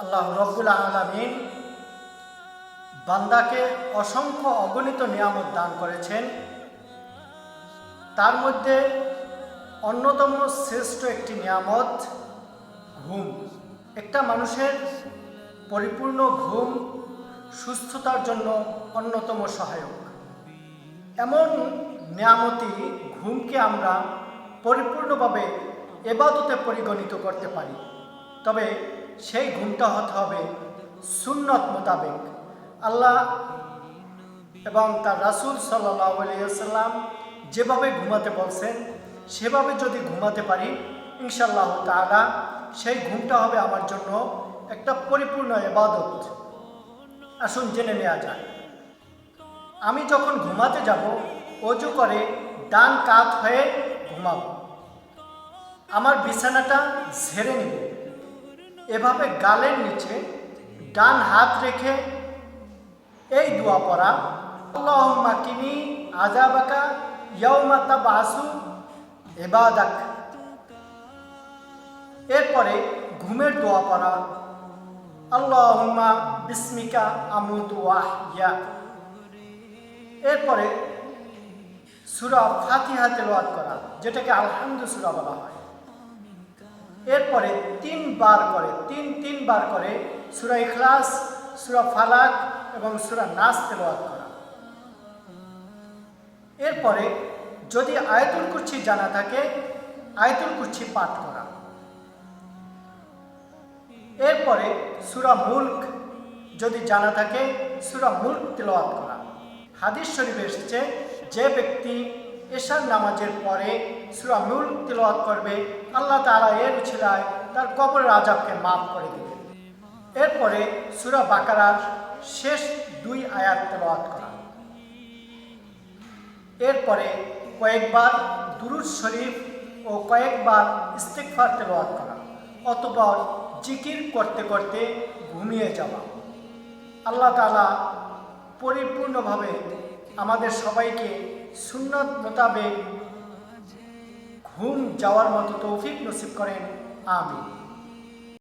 আল্লাহ রব্বুল আলামিন বান্দাকে অসংখ্য অগণিত নিয়ামত দান করেছেন। তার মধ্যে অন্যতম শ্রেষ্ঠ একটি নিয়ামত ঘুম। একটা মানুষের পরিপূর্ণ ঘুম সুস্থতার জন্য অন্যতম সহায়ক। এমন নিয়ামতই ঘুমকে আমরা পরিপূর্ণভাবে ইবাদতে পরিগণিত করতে পারি, তবে সেই ঘুমটা হতে হবে সুন্নত মোতাবেক। আল্লাহ এবং তার রাসূল সাল্লাল্লাহু আলাইহি ওয়াসাল্লাম যেভাবে ঘুমাতে বলছেন সেভাবে যদি ঘুমাতে পারি, ইনশাআল্লাহ তাআলা সেই ঘুমটা হবে আমার জন্য একটা পরিপূর্ণ ইবাদত। আসুন জেনে নেওয়া যায়। আমি যখন ঘুমাতে যাব ওযু করে ডান কাত হয়ে ঘুমাবো। আমার বিছানাটা ঝেড়ে নিব। এভাবে গালের নিচে ডান হাত রেখে এই দোয়া পড়া, আল্লাহুম্মা কিনি আযাবাকা ইয়াউমা তাবআসু ইবাদাক। এরপরে ঘুমের দোয়া পড়া, আল্লাহুম্মা বিসমিকা আমুতু ওয়া আহইয়া। এরপরে সূরা ফাতিহা তেলাওয়াত করা, যেটাকে আলহামদু সূরা বলা হয়। এরপরে তিনবার করে সূরা ইখলাস, সূরা ফালাক এবং সূরা নাস তেলাওয়াত করা। এরপরে যদি আয়াতুল কুরসি জানা থাকে, আয়াতুল কুরসি পাঠ করা। এরপরে সূরা মুলক যদি জানা থাকে, সূরা মুলক তেলাওয়াত করা। হাদিস শরীফে এসেছে, যে ব্যক্তি এশার নামাজের পরে সূরা মুলক তেলাওয়াত করবে, আল্লাহ তাআলা এর উছিলায় তার কবরের আযাবকে মাফ করে দিবেন। এরপরে সূরা বাকারার শেষ 2 আয়াত তেলাওয়াত করা। এরপরে কয়েকবার দুরূদ শরীফ ও কয়েকবার ইস্তিগফার তেলাওয়াত করা, অতঃপর জিকির করতে করতে ঘুমিয়ে যাওয়া। আল্লাহ তাআলা পরিপূর্ণভাবে আমাদের সবাইকে সুন্নত মোতাবেক ঘুম যাওয়ার মতো তৌফিক নসিব করেন। আমিন।